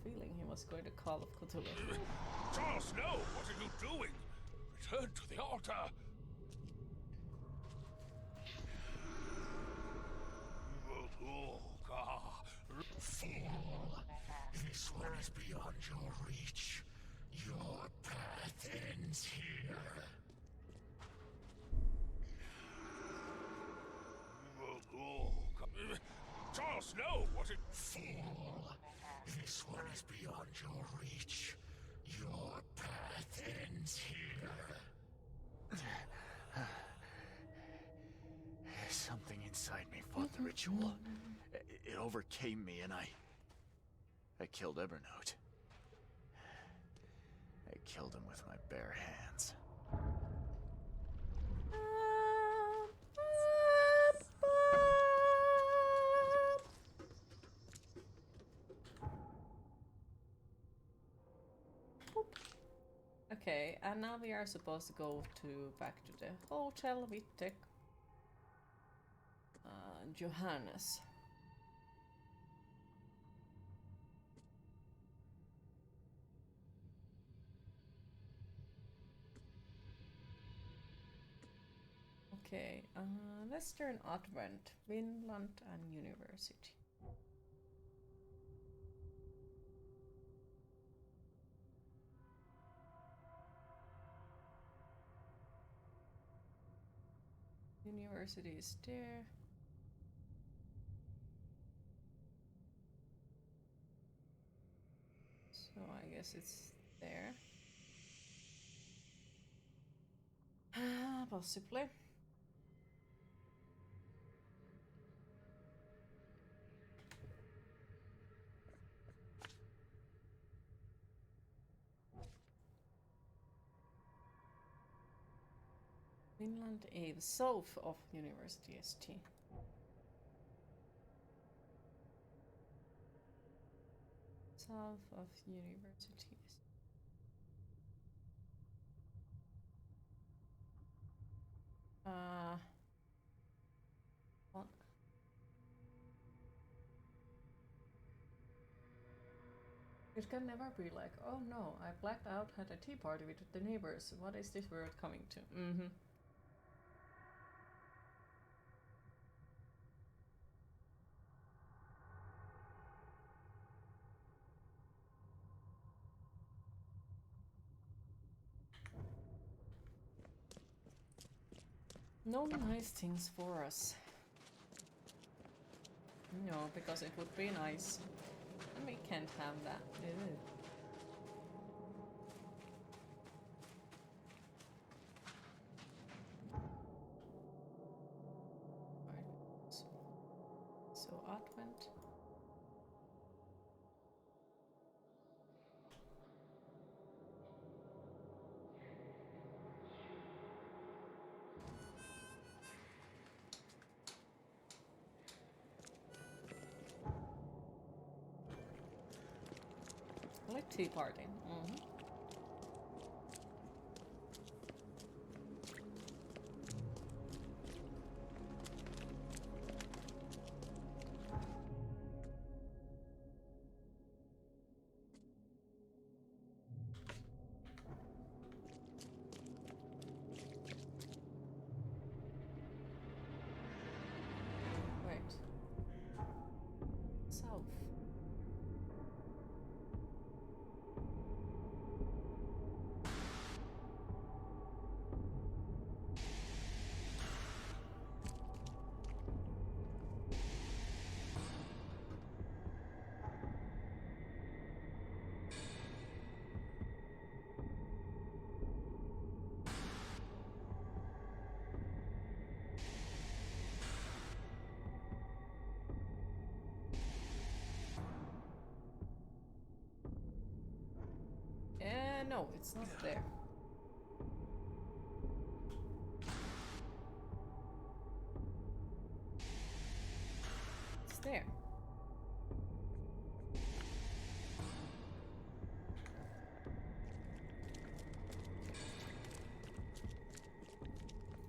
feeling he was going to call of Cthulhu. Jon Snow, what are you doing? Return to the altar. Fool! This one is beyond your reach. Your path ends here. Jon Snow, what are... Fool! This one is beyond your reach. Your path ends here. Something inside me fought the ritual. It overcame me and I killed Evernote. I killed him with my bare hands. Okay, and now we are supposed to go back to the hotel with the Johannes. Okay, Western Advent, Vinland and University. University is there. So I guess it's there. Possibly. Finland Ave, south of University ST. South of University ST. What? It can never be like, oh no, I blacked out, had a tea party with the neighbors. What is this world coming to? Mm-hmm. No nice things for us. No, because it would be nice. And we can't have that. Ew. Right. So Advent. Like tea party. Mm-hmm. Right. South. No, it's not there. It's there.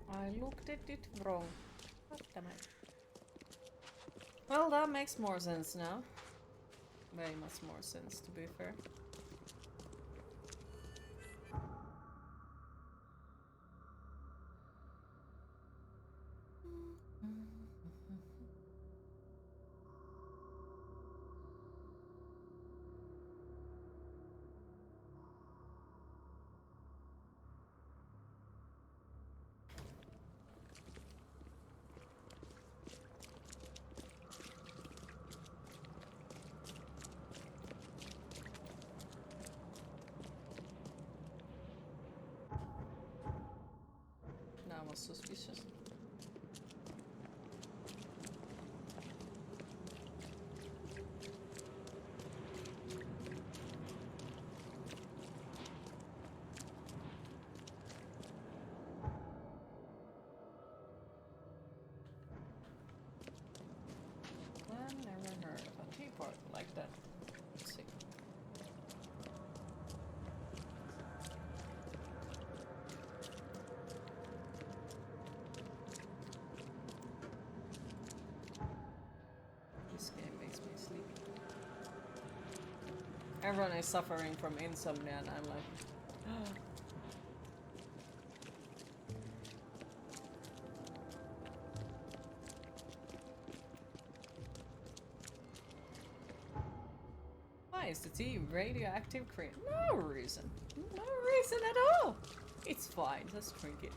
I looked at it wrong. God damn it. Well, that makes more sense now. way much more sense, to be fair. Now I was suspicious. I've never heard of a teapot like that. Let's see. This game makes me sleepy. Everyone is suffering from insomnia and I'm like... Why is the tea radioactive cream? No reason. No reason at all. It's fine, just drink it.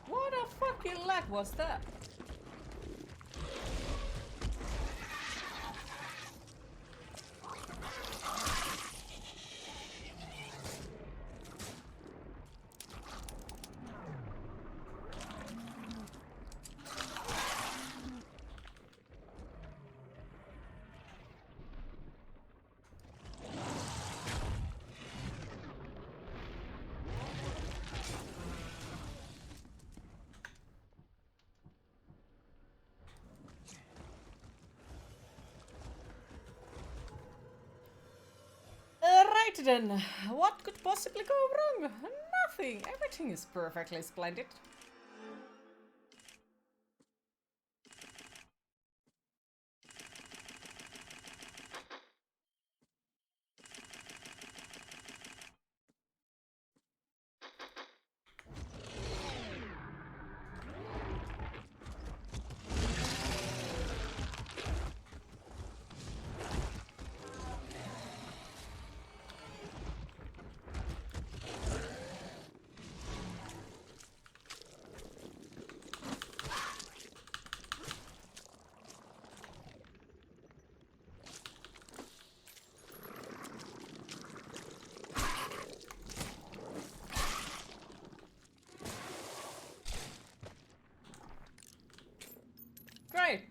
What a fucking lag was that? Right then, what could possibly go wrong? Nothing. Everything is perfectly splendid. Great.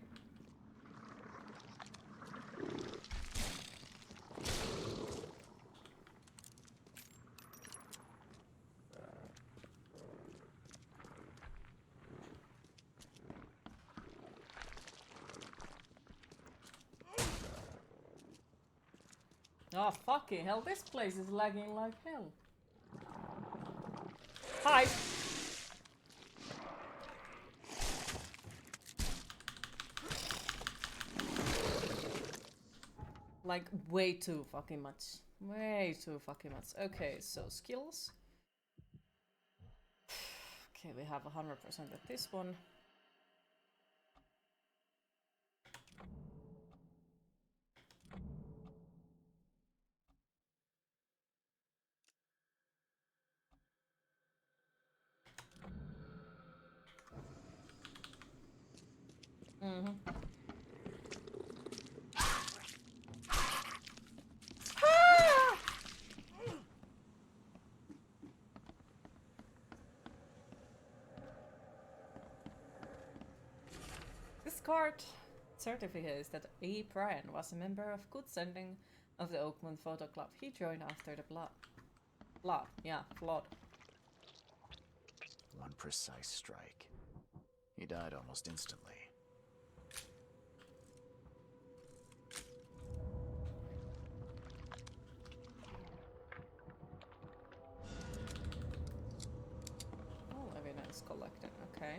Oh fucking hell, this place is lagging like hell. Hi. Like way too fucking much. Way too fucking much. Okay, so skills. Okay, we have 100% at this one. card certificates that A. Bryan was a member of good standing of the Oakmont Photo Club. He joined after the flood. One precise strike. He died almost instantly. Oh, evidence collected. Okay.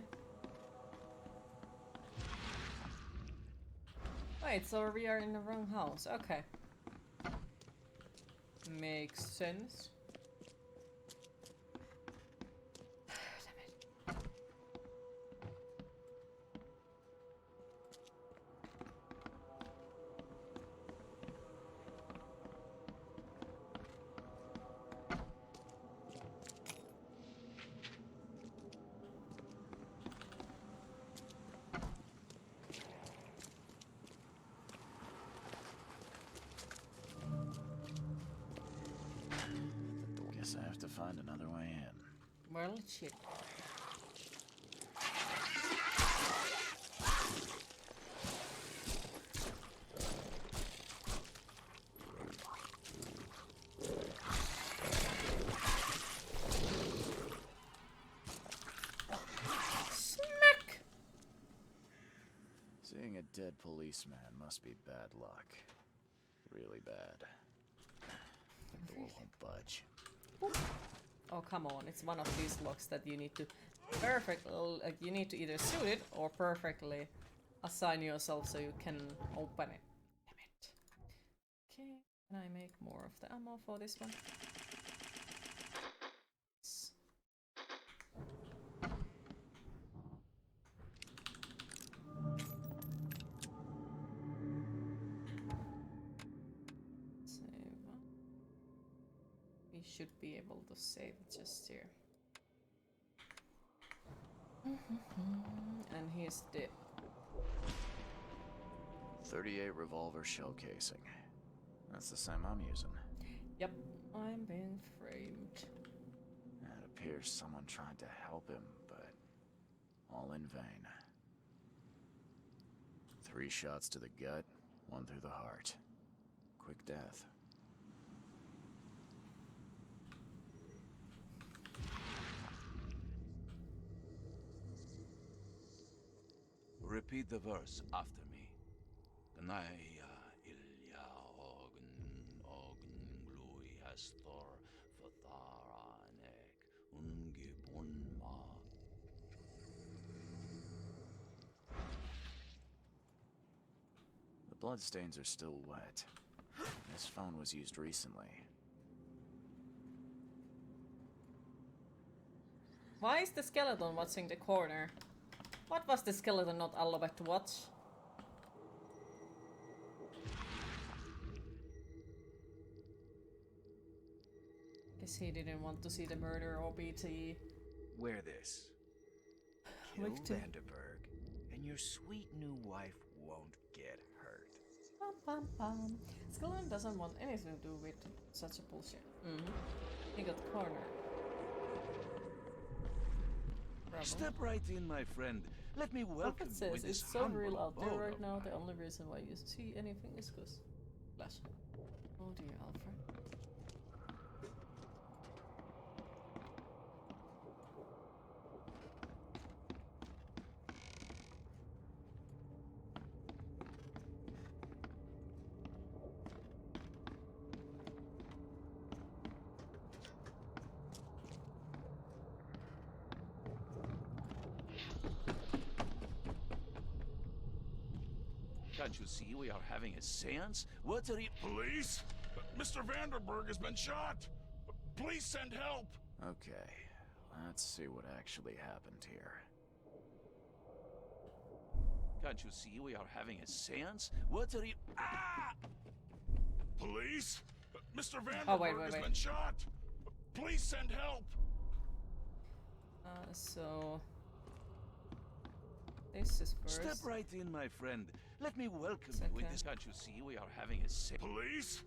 Wait, so we are in the wrong house. Okay. Makes sense. Guess I have to find another way in. Well, shit. Smack! Seeing a dead policeman must be bad luck. Really bad. The door won't budge. Oh, come on. It's one of these locks that you need to you need to either suit it or perfectly assign yourself so you can open it. Damn it. Okay, can I make more of the ammo for this one? Should be able to save just here. And he's dead. 38 revolver shell casing. That's the same I'm using. Yep, I'm being framed. It appears someone tried to help him, but all in vain. 3 shots to the gut, 1 through the heart. Quick death. Repeat the verse after me. Gnaya ilya ogn glui astor fatharanek ungibunma. The bloodstains are still wet. This phone was used recently. Why is the skeleton watching the corner? What was the skeleton not allowed to watch? Guess he didn't want to see the murder or BT. Wear this. Kill Victor. Vanderberg, and your sweet new wife won't get hurt. Pam pam pam. Skeleton doesn't want anything to do with such a bullshit. He got cornered. Bravo. Step right in, my friend. Let me welcome Prophet you says with this it's so humble real out there abode right of now. The mine. only reason why you see anything is because Flash. Oh dear, Alfred. Can't you see we are having a seance? What are you... Police? Mr. Vanderberg has been shot. Please send help. Okay, let's see what actually happened here. Can't you see we are having a seance? What are you... Ah! Police? Mr. Vanderberg Oh, wait. has been shot. Please send help. So this is first. Step right in, my friend. Let me welcome It's you with okay. this. Can't you see we are having a seance? Police?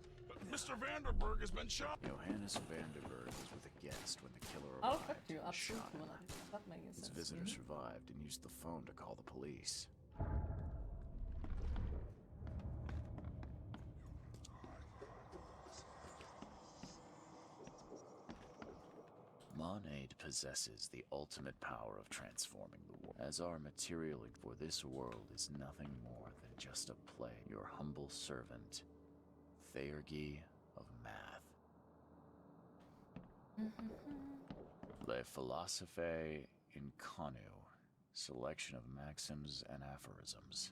Mr. Vanderberg has been shot. Johannes Vanderberg was with a guest when the killer I'll arrived fuck you and up shot him. That makes His sense. visitor survived and used the phone to call the police. Aid possesses the ultimate power of transforming the world, as our material for this world is nothing more than just a play. Your humble servant, Theurgy of Math. Le Philosophe Inconu, selection of maxims and aphorisms.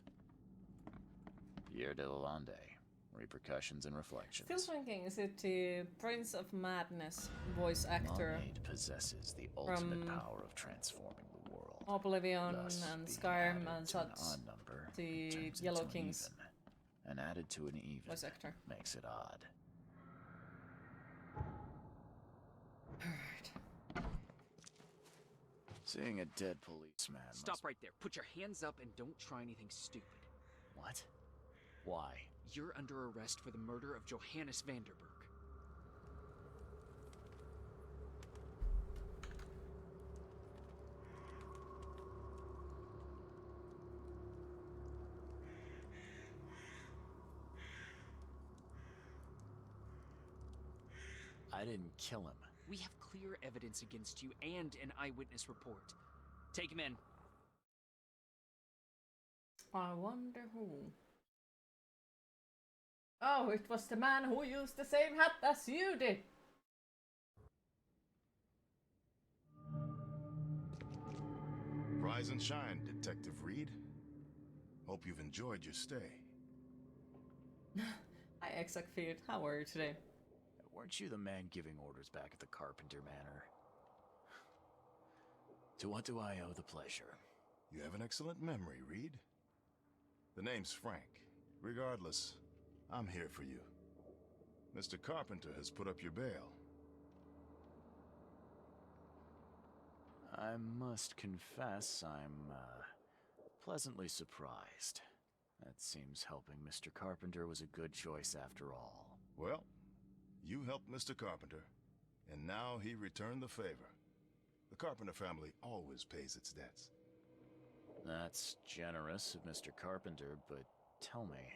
Pierre de Lalande, repercussions and reflections. Still thinking, is it the Prince of Madness voice actor Aid possesses the ultimate from power of transforming the world. Oblivion Thus, and being Skyrim added and to an such? odd number The turns Yellow into an Kings even, and added to an even voice actor. makes it odd. Alright. Seeing a dead policeman. Stop right there. Put your hands up and don't try anything stupid. What? Why? You're under arrest for the murder of Johannes Vanderberg. I didn't kill him. We have clear evidence against you and an eyewitness report. Take him in. I wonder who. Oh, it was the man who used the same hat as you did. Rise and shine, Detective Reed. Hope you've enjoyed your stay. Hi, Exec Feed. How are you today? Weren't you the man giving orders back at the Carpenter Manor? To what do I owe the pleasure? You have an excellent memory, Reed. The name's Frank. Regardless, I'm here for you. Mr. Carpenter has put up your bail. I must confess I'm, pleasantly surprised. That seems helping Mr. Carpenter was a good choice after all. Well, you helped Mr. Carpenter, and now he returned the favor. The Carpenter family always pays its debts. That's generous of Mr. Carpenter, but tell me,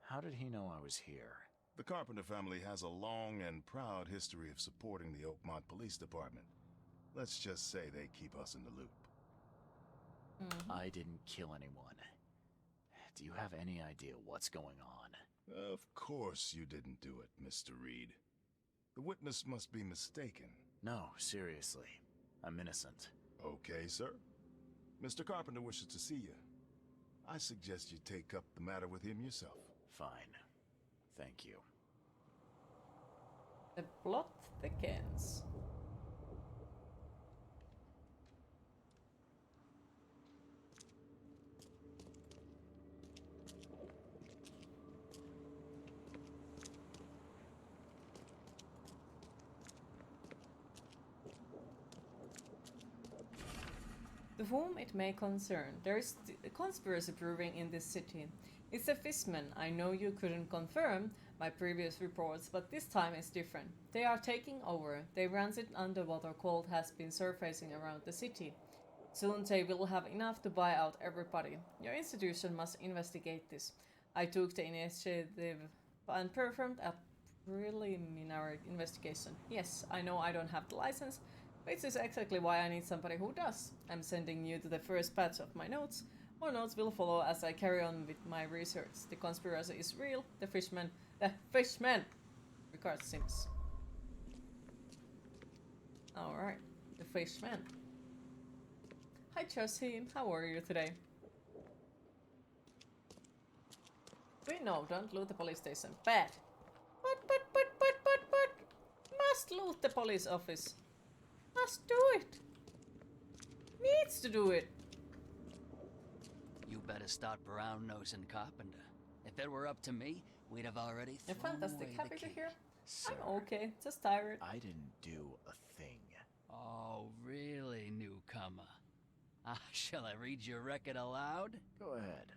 how did he know I was here? The Carpenter family has a long and proud history of supporting the Oakmont Police Department. Let's just say they keep us in the loop. I didn't kill anyone. Do you have any idea what's going on? Of course you didn't do it, Mr. Reed. The witness must be mistaken. No, seriously. I'm innocent. Okay, sir. Mr. Carpenter wishes to see you. I suggest you take up the matter with him yourself. Fine. Thank you. The plot thickens. To whom it may concern, there is a conspiracy brewing in this city. It's the Fishman. I know you couldn't confirm my previous reports, but this time it's different. They are taking over. The rancid underwater cult has been surfacing around the city. Soon they will have enough to buy out everybody. Your institution must investigate this. I took the initiative and performed a preliminary investigation. Yes, I know I don't have the license, which is exactly why I need somebody who does. I'm sending you to the first batch of my notes. More notes will follow as I carry on with my research. The conspiracy is real. The Fishman. Regards, Sims. Alright. The Fishman. Hi, Josephine. How are you today? We know, don't loot the police station. Bad. But. Must loot the police office. Must do it. Needs to do it. You better start brown-nosing Carpenter. If it were up to me, we'd have already You're thrown fantastic. away Happy the to key. hear. Sir, I'm okay. Just tired. I didn't do a thing. Oh, really, newcomer? Shall I read your record aloud? Go ahead.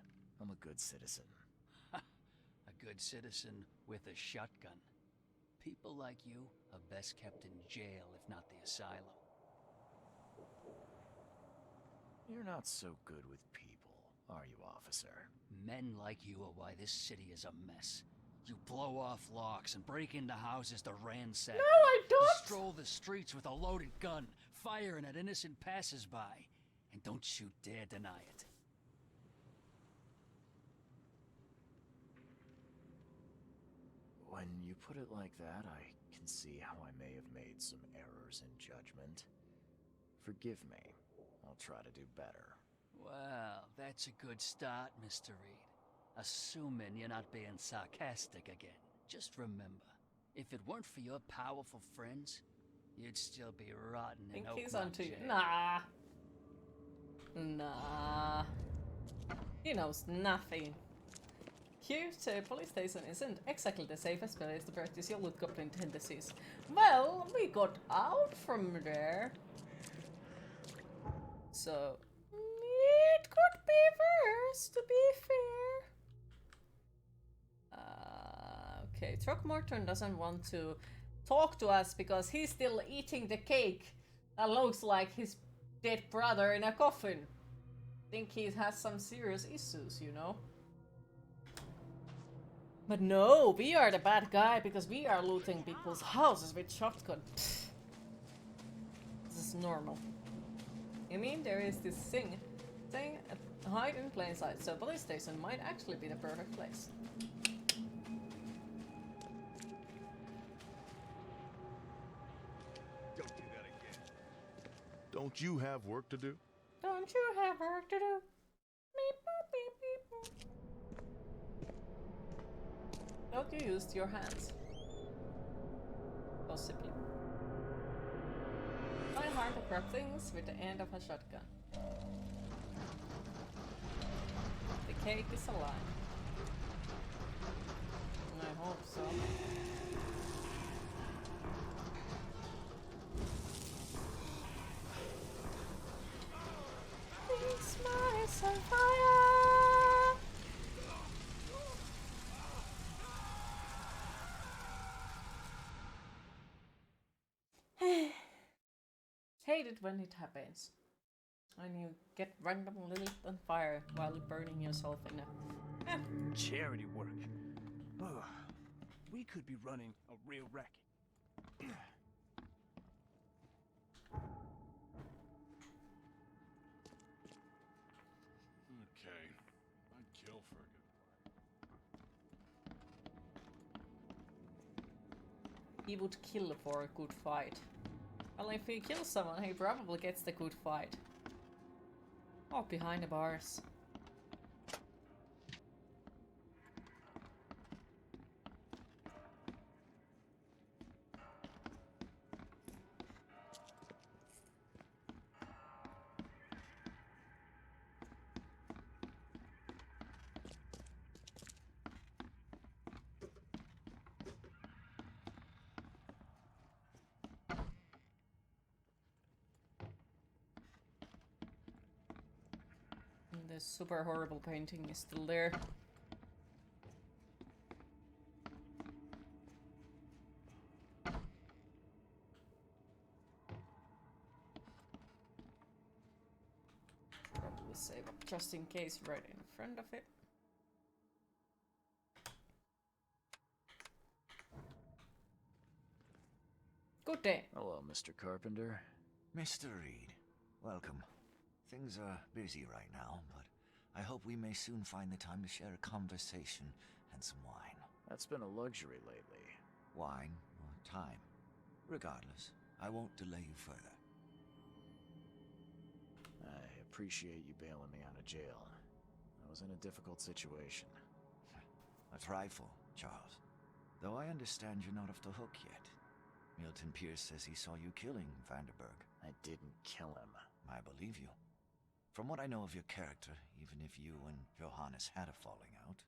I'm a good citizen. A good citizen with a shotgun. People like you are best kept in jail, if not the asylum. You're not so good with people, are you, officer? Men like you are why this city is a mess. You blow off locks and break into houses to ransack. No, I You don't! stroll the streets with a loaded gun, firing at innocent passersby. And don't you dare deny it. When you put it like that, I can see how I may have made some errors in judgment. Forgive me. I'll try to do better. Well, that's a good start, Mr. Reed. Assuming you're not being sarcastic again. Just remember, if it weren't for your powerful friends, you'd still be rotting in Think Oakmont he's onto you. jail. Nah. Nah. He knows nothing. Here, the police station isn't exactly the safest place to practice your loot goblin tendencies. Well, we got out from there. So, it could be worse, to be fair. Okay, Throckmorton doesn't want to talk to us because he's still eating the cake that looks like his dead brother in a coffin. Think he has some serious issues, you know? But no, we are the bad guy because we are looting people's houses with shotgun. Pfft. This is normal. I mean, there is this thing hide in plain sight, so police station might actually be the perfect place. Don't do that again. Don't you have work to do? Don't you have work to do? Beep, boop, beep, beep, boop. Don't you use your hands? Possibly. Find hard to grab things with the end of a shotgun. The cake is alive. I hope so. This is on fire! Hate it when it happens. When you get randomly lit on fire while burning yourself in a... Charity work. Oh, we could be running a real racket. Okay. I'd kill for a good fight. He would kill for a good fight. Well, if he kills someone, he probably gets the good fight. Or behind the bars. The super horrible painting is still there. Probably save up just in case right in front of it. Good day. Hello, Mr. Carpenter. Mr. Reed, welcome. Things are busy right now, but I hope we may soon find the time to share a conversation and some wine. That's been a luxury lately. Wine or time. Regardless, I won't delay you further. I appreciate you bailing me out of jail. I was in a difficult situation. A trifle, Charles. Though I understand you're not off the hook yet. Milton Pierce says he saw you killing Vanderberg. I didn't kill him. I believe you. From what I know of your character, even if you and Johannes had a falling out...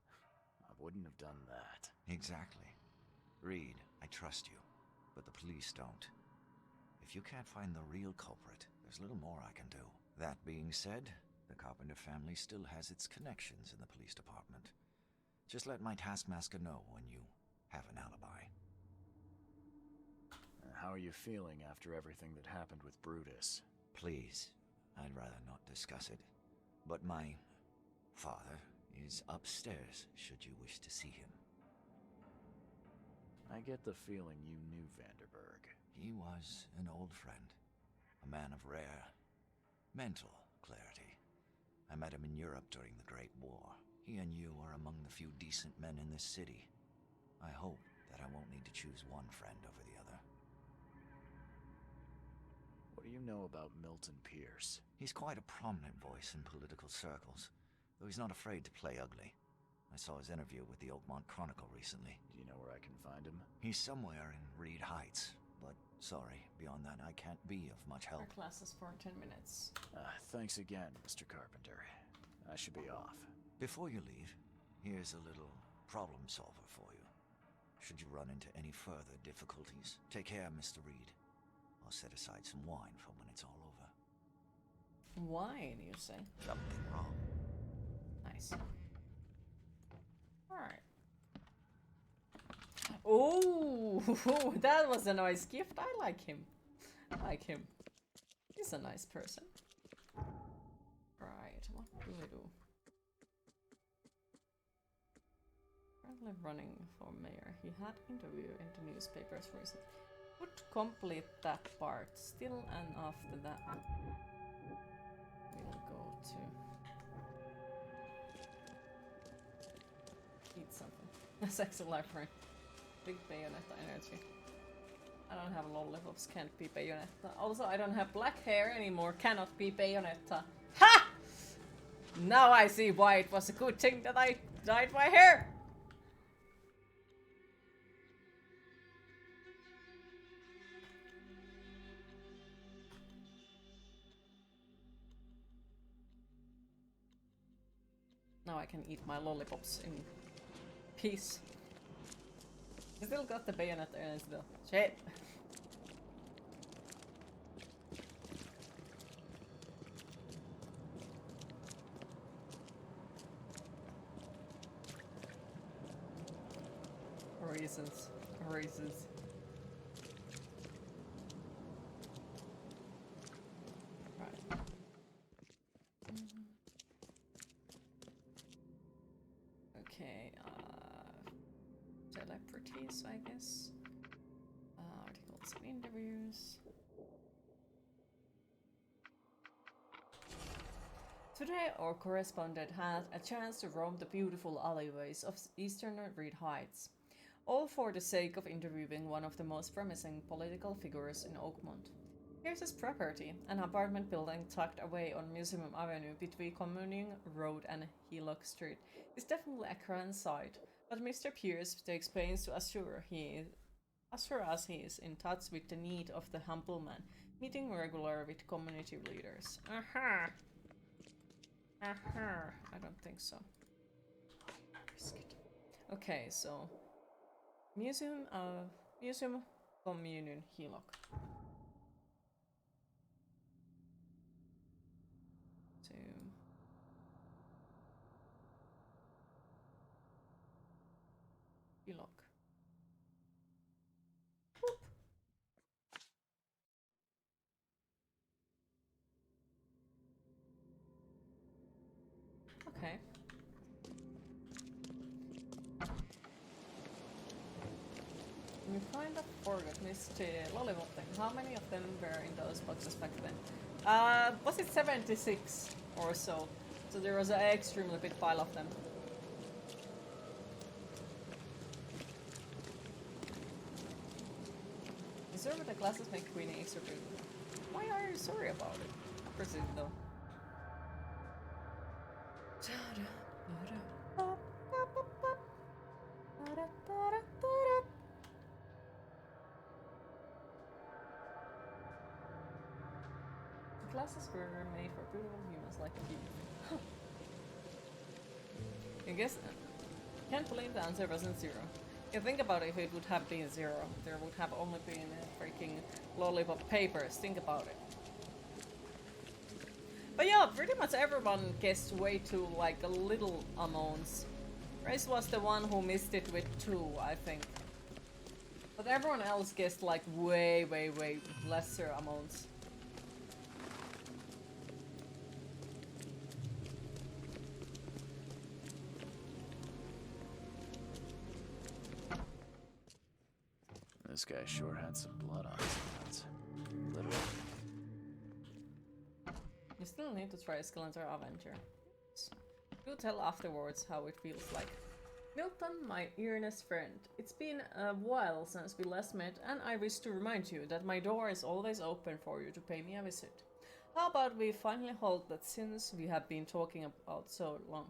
I wouldn't have done that. Exactly. Reed, I trust you, but the police don't. If you can't find the real culprit, there's little more I can do. That being said, the Carpenter family still has its connections in the police department. Just let my taskmaster know when you have an alibi. How are you feeling after everything that happened with Brutus? Please, I'd rather not discuss it. But my father is upstairs, should you wish to see him. I get the feeling you knew Vanderberg. He was an old friend. A man of rare mental clarity. I met him in Europe during the Great War. He and you are among the few decent men in this city. I hope that I won't need to choose one friend over the other. What do you know about Milton Pierce? He's quite a prominent voice in political circles, though he's not afraid to play ugly. I saw his interview with the Oakmont Chronicle recently. Do you know where I can find him? He's somewhere in Reed Heights, but sorry, beyond that I can't be of much help. Our class is for 10 minutes. Thanks again, Mr. Carpenter. I should be off. Before you leave, here's a little problem solver for you. Should you run into any further difficulties, take care, Mr. Reed. I'll set aside some wine for when it's all over. Wine, you say? Something wrong. Nice. Alright. Oh, that was a nice gift. I like him. I like him. He's a nice person. Right, what do we do? Currently running for mayor. He had interview in the newspapers recently. Would complete that part still, and after that we'll go to eat something. Sexy library. Big Bayonetta energy. I don't have lollipops, can't be Bayonetta. Also, I don't have black hair anymore, cannot be Bayonetta. Ha! Now I see why it was a good thing that I dyed my hair! Now I can eat my lollipops in peace. I still got the bayonet in still. Shit! Reasons. Reasons. Right. Okay, celebrities, I guess. Articles and interviews. Today, our correspondent had a chance to roam the beautiful alleyways of eastern Reed Heights, all for the sake of interviewing one of the most promising political figures in Oakmont. Here's his property, an apartment building tucked away on Museum Avenue between Communing Road and Hillock Street. It's definitely a grand sight, but Mr. Pierce takes pains to assure us he is in touch with the need of the humble man, meeting regular with community leaders. Aha! Aha! I don't think so. Biscuit. Okay, so Museum Communion Hillock. So Hillock. Boop. Okay. We kind of forgot Mr. Lollipop thing. How many of them were in those boxes back then? Was it 76 or so? So there was an extremely big pile of them. You sure with the glasses make Queenie extra beautiful? Why are you sorry about it? I presume though. The glasses were made for beautiful humans like you. I guess can't believe the answer wasn't zero. You think about it, if it would have been zero, there would have only been freaking lollipop papers. Think about it. But yeah, pretty much everyone guessed way too like a little amounts. Race was the one who missed it with 2, I think. But everyone else guessed like way lesser amounts. This guy sure had some blood on his hands. Literally. You still need to try Skeletor Avenger. Do tell afterwards how it feels like. Milton, my earnest friend, it's been a while since we last met, and I wish to remind you that my door is always open for you to pay me a visit. How about we finally hold that since we have been talking about so long?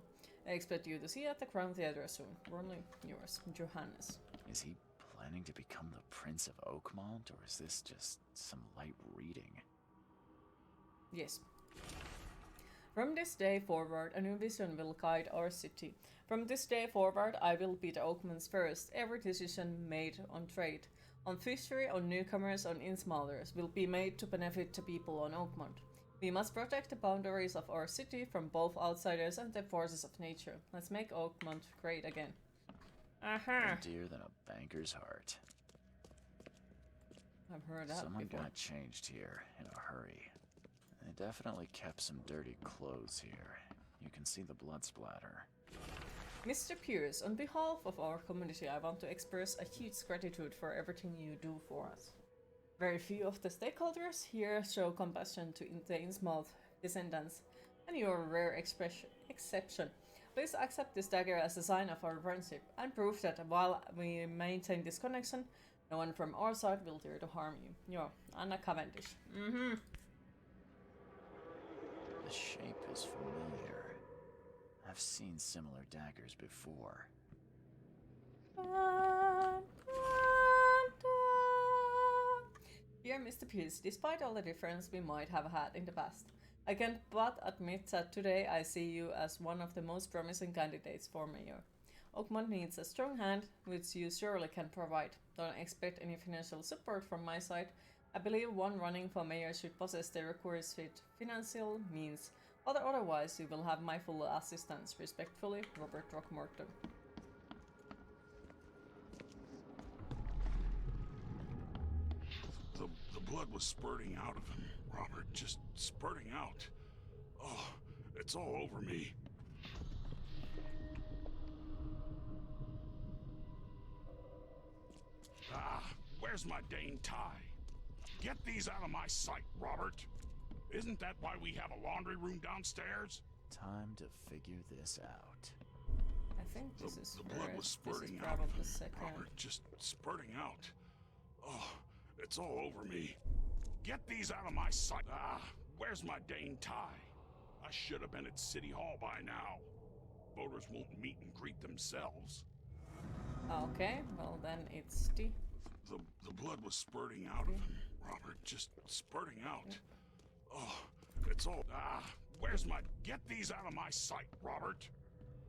I expect you to see you at the Crown Theatre soon. Warmly yours, Johannes. Is he planning to become the Prince of Oakmont, or is this just some light reading? Yes. From this day forward, a new vision will guide our city. From this day forward, I will be the Oakman's first. Every decision made on trade, on fishery, on newcomers, on Innsmouthers will be made to benefit the people on Oakmont. We must protect the boundaries of our city from both outsiders and the forces of nature. Let's make Oakmont great again. Aha! Dearer than a banker's heart. I've heard that Someone before. got changed here in a hurry. They definitely kept some dirty clothes here. You can see the blood splatter. Mr. Pierce, on behalf of our community, I want to express a huge gratitude for everything you do for us. Very few of the stakeholders here show compassion to the Innsmouth descendants, and you are a rare exception. Please accept this dagger as a sign of our friendship, and prove that while we maintain this connection, no one from our side will dare to harm you. You're Anna Cavendish. The shape is familiar. I've seen similar daggers before. Dear Mr. Pierce, despite all the difference we might have had in the past, I can't but admit that today I see you as one of the most promising candidates for mayor. Oakmont needs a strong hand, which you surely can provide. Don't expect any financial support from my side. I believe one running for mayor should possess the requisite financial means, but otherwise you will have my full assistance. Respectfully, Robert Throckmorton. The blood was spurting out of him, Robert. Just spurting out. Oh, it's all over me. Ah, where's my Dane tie? Get these out of my sight, Robert. Isn't that why we have a laundry room downstairs? Time to figure this out. I think this is The blood was this is spurting out probably of him, second. Robert. Just spurting out. Oh, it's all over me. Get these out of my sight. Ah, where's my Dane tie? I should have been at City Hall by now. Voters won't meet and greet themselves. Okay, well then it's the The blood was spurting out of him, Robert. Just spurting out. Oh, it's all... Ah, where's my... Get these out of my sight, Robert.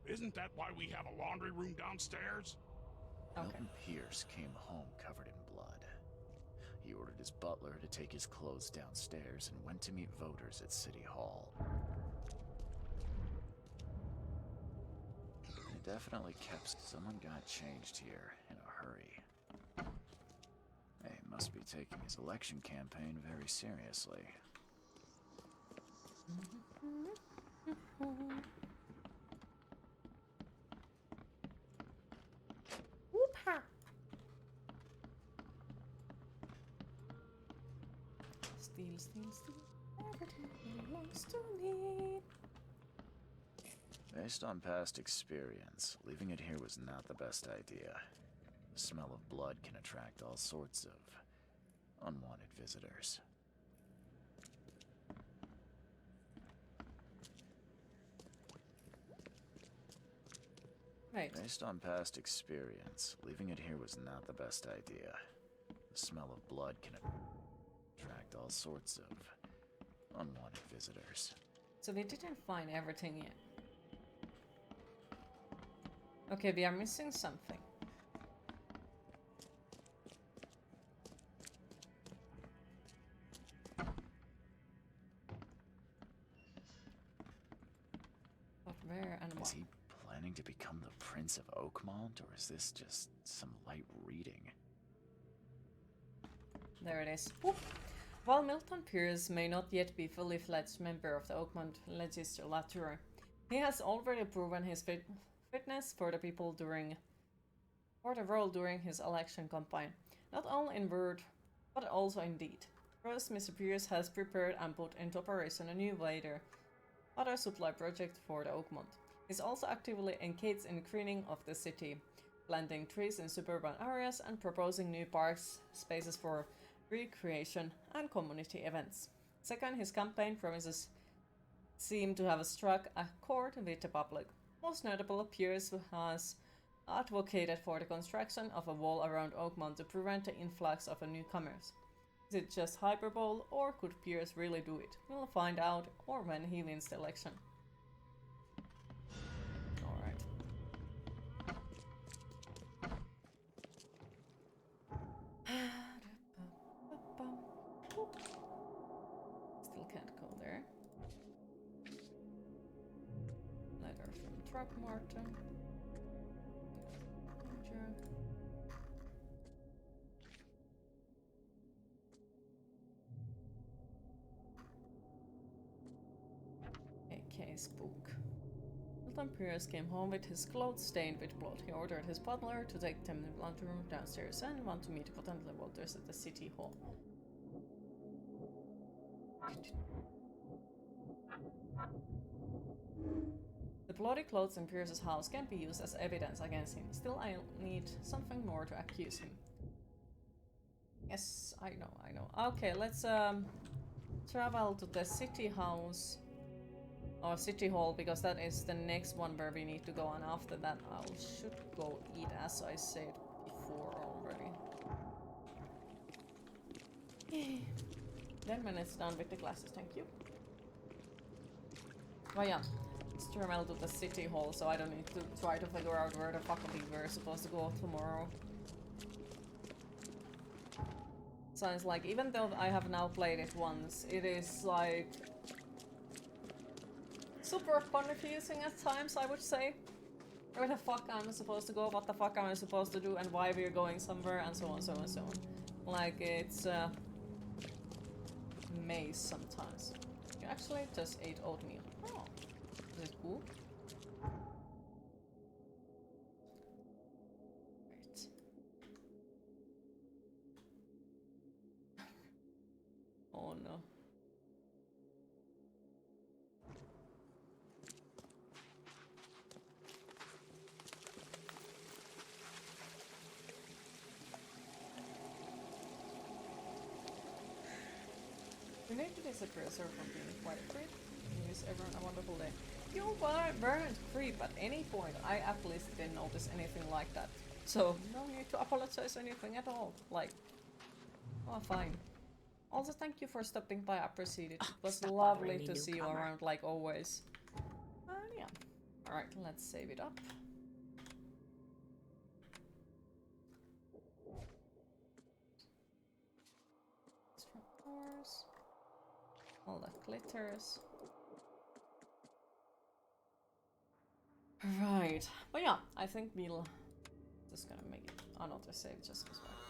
Isn't that why we have a laundry room downstairs? okay. Milton Pierce came home covered in blood. He ordered his butler to take his clothes downstairs and went to meet voters at City Hall. They definitely kept... Someone got changed here in a hurry. He must be taking his election campaign very seriously. Whoop-ha! Steal, steal, steal. Everything belongs to me. Based on past experience, leaving it here was not the best idea. The smell of blood can attract all sorts of unwanted visitors. Right. Based on past experience, leaving it here was not the best idea. The smell of blood can attract all sorts of unwanted visitors. So we didn't find everything yet. Okay, we are missing something. But where and Is what? he planning to become the Prince of Oakmont, or is this just some light reading? There it is. Whoop. While Milton Pierce may not yet be fully fledged member of the Oakmont Legislature, he has already proven his fitness for the people for the role during his election campaign. not only in word, but also in deed. First, Mr. Pierce has prepared and put into operation a new water supply project for the Oakmont. He's also actively engaged in greening of the city, planting trees in suburban areas and proposing new parks, spaces for recreation and community events. Second, his campaign promises seem to have struck a chord with the public. Most notable, Pierce has advocated for the construction of a wall around Oakmont to prevent the influx of newcomers. Is it just hyperbole, or could Pierce really do it? We'll find out, or when he wins the election. Alright. Still can't go there. Letter from Throckmorton. A case book. Milton Pierce came home with his clothes stained with blood. He ordered his butler to take them to the laundry room downstairs and want to meet potential voters at the city hall. The bloody clothes in Pierce's house can be used as evidence against him. Still, I'll need something more to accuse him. Yes, I know. Okay, let's travel to the city house or city hall, because that is the next one where we need to go, and after that I should go eat, as I said before already. 10 minutes done with the classes, thank you. Oh yeah, let's travel to the city hall, so I don't need to try to figure out where the fuck we're supposed to go tomorrow. Sounds like, even though I have now played it once, it is like super confusing at times, I would say. Where the fuck am I supposed to go, what the fuck am I supposed to do, and why we're going somewhere, and so on, so on, so on. Like, it's a maze sometimes. You actually just ate oatmeal. Oh, is it cool? Right. Oh no. You need to disappear from being quite a creep. Wish everyone a wonderful day. You weren't creep at any point. I at least didn't notice anything like that. So, no need to apologize or anything at all. Like, oh, fine. Also, thank you for stopping by. I appreciate it. It was Stop lovely bothering to me, see you newcomer. around, like always. Yeah. Alright, let's save it up. Doors. All that glitters. Right. But yeah, I think we'll just gonna make it another save just as well.